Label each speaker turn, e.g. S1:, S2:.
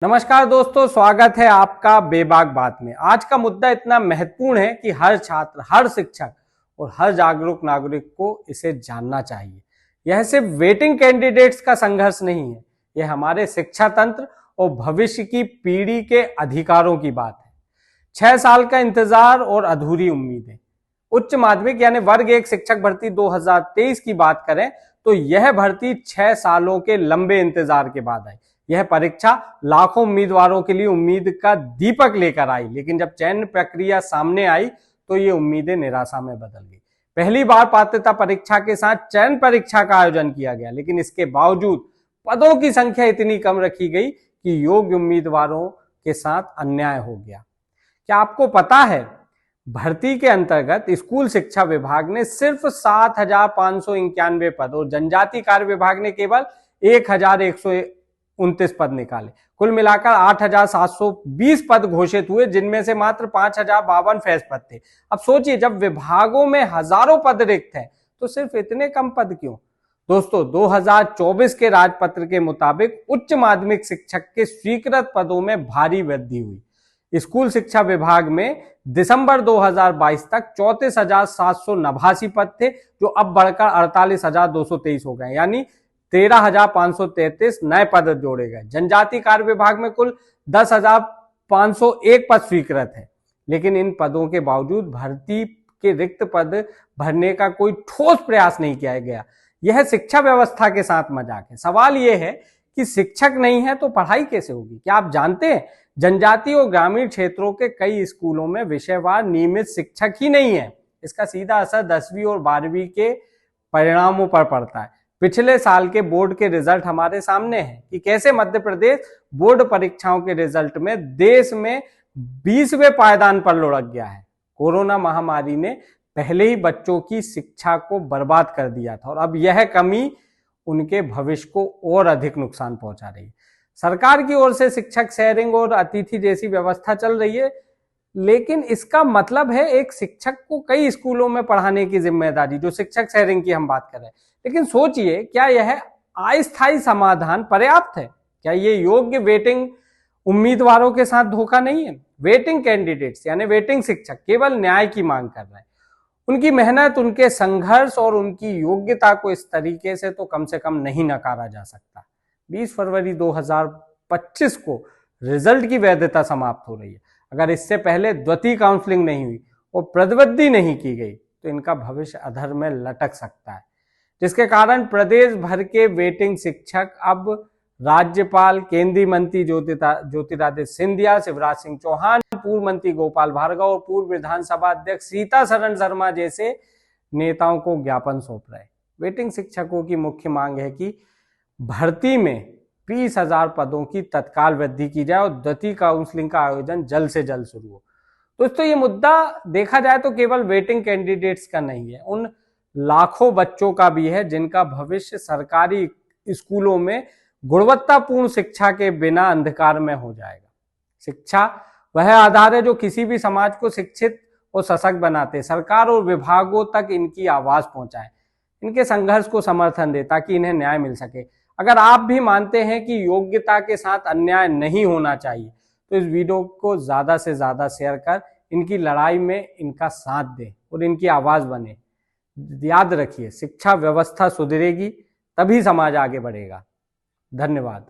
S1: नमस्कार दोस्तों, स्वागत है आपका बेबाक बात में। आज का मुद्दा इतना महत्वपूर्ण है कि हर छात्र, हर शिक्षक और हर जागरूक नागरिक को इसे जानना चाहिए। यह सिर्फ वेटिंग कैंडिडेट्स का संघर्ष नहीं है, यह हमारे शिक्षा तंत्र और भविष्य की पीढ़ी के अधिकारों की बात है। 6 साल का इंतजार और अधूरी उम्मीदें। उच्च माध्यमिक यानी वर्ग 1 शिक्षक भर्ती 2023 की बात करें तो यह भर्ती 6 सालों के लंबे इंतजार के बाद आई। यह परीक्षा लाखों उम्मीदवारों के लिए उम्मीद का दीपक लेकर आई, लेकिन जब चयन प्रक्रिया सामने आई तो ये उम्मीदें निराशा में बदल गई। पहली बार पात्रता परीक्षा के साथ चयन परीक्षा का आयोजन किया गया, लेकिन इसके बावजूद पदों की संख्या इतनी कम रखी गई कि योग्य उम्मीदवारों के साथ अन्याय हो गया। क्या आपको पता है, भर्ती के अंतर्गत स्कूल शिक्षा विभाग ने सिर्फ 7,591 पद और जनजाति कार्य विभाग ने केवल 1,129 पद निकाले। कुल मिलाकर 8,720 पद घोषित हुए, जिनमें से मात्र 5,052 फैज पद थे। अब सोचिए, जब विभागों में हजारों पद रिक्त हैं तो सिर्फ इतने कम पद क्यों? दोस्तों, 2024 के राजपत्र के मुताबिक उच्च माध्यमिक शिक्षक के स्वीकृत पदों में भारी वृद्धि हुई। स्कूल शिक्षा विभाग में दिसंबर 2022 तक 34,789 पद थे, जो अब बढ़कर 48,223 हो गए, यानी 13,533 नए पद जोड़े गए। जनजाति कार्य विभाग में कुल 10,501 पद स्वीकृत है, लेकिन इन पदों के बावजूद भर्ती के रिक्त पद भरने का कोई ठोस प्रयास नहीं किया गया। यह शिक्षा व्यवस्था के साथ मजाक है। सवाल यह है कि शिक्षक नहीं है तो पढ़ाई कैसे होगी? क्या आप जानते हैं, जनजातीय और ग्रामीण क्षेत्रों के कई स्कूलों में विषयवार नियमित शिक्षक ही नहीं है। इसका सीधा असर 10वीं और 12वीं के परिणामों पर पड़ता है। पिछले साल के बोर्ड के रिजल्ट हमारे सामने हैं कि कैसे मध्य प्रदेश बोर्ड परीक्षाओं के रिजल्ट में देश में 20वें पायदान पर लुढ़क गया है। कोरोना महामारी ने पहले ही बच्चों की शिक्षा को बर्बाद कर दिया था और अब यह कमी उनके भविष्य को और अधिक नुकसान पहुंचा रही है। सरकार की ओर से शिक्षक शेयरिंग और अतिथि जैसी व्यवस्था चल रही है, लेकिन इसका मतलब है एक शिक्षक को कई स्कूलों में पढ़ाने की जिम्मेदारी, जो शिक्षक शेयरिंग की हम बात कर रहे हैं। लेकिन सोचिए, क्या यह अस्थायी समाधान पर्याप्त है? क्या ये योग्य वेटिंग उम्मीदवारों के साथ धोखा नहीं है? वेटिंग कैंडिडेट्स यानी वेटिंग शिक्षक केवल न्याय की मांग कर रहे हैं। उनकी मेहनत, उनके संघर्ष और उनकी योग्यता को इस तरीके से तो कम से कम नहीं नकारा जा सकता। 20 फरवरी 2025 को रिजल्ट की वैधता समाप्त हो रही है। अगर इससे पहले द्वितीय काउंसलिंग नहीं हुई और प्रतिबद्धि नहीं की गई तो इनका भविष्य अधर में लटक सकता है, जिसके कारण प्रदेश भर के वेटिंग शिक्षक अब राज्यपाल, केंद्रीय मंत्री ज्योतिरादित्य सिंधिया, शिवराज सिंह चौहान, पूर्व मंत्री गोपाल भार्गव और पूर्व विधानसभा अध्यक्ष सीतासरण शर्मा जैसे नेताओं को ज्ञापन सौंप रहे। वेटिंग शिक्षकों की मुख्य मांग है कि भर्ती में 20,000 पदों की तत्काल वृद्धि की जाए और द्वितीय काउंसलिंग का आयोजन जल्द से जल्द शुरू हो। दोस्तों, ये मुद्दा देखा जाए तो केवल वेटिंग कैंडिडेट्स का नहीं है, उन लाखों बच्चों का भी है जिनका भविष्य सरकारी स्कूलों में गुणवत्तापूर्ण शिक्षा के बिना अंधकार में हो जाएगा। शिक्षा वह आधार है जो किसी भी समाज को शिक्षित और सशक्त बनाते। सरकार और विभागों तक इनकी आवाज पहुंचाए, इनके संघर्ष को समर्थन दे ताकि इन्हें न्याय मिल सके। अगर आप भी मानते हैं कि योग्यता के साथ अन्याय नहीं होना चाहिए तो इस वीडियो को ज्यादा से ज्यादा शेयर कर इनकी लड़ाई में इनका साथ दें और इनकी आवाज बने। याद रखिए, शिक्षा व्यवस्था सुधरेगी तभी समाज आगे बढ़ेगा। धन्यवाद।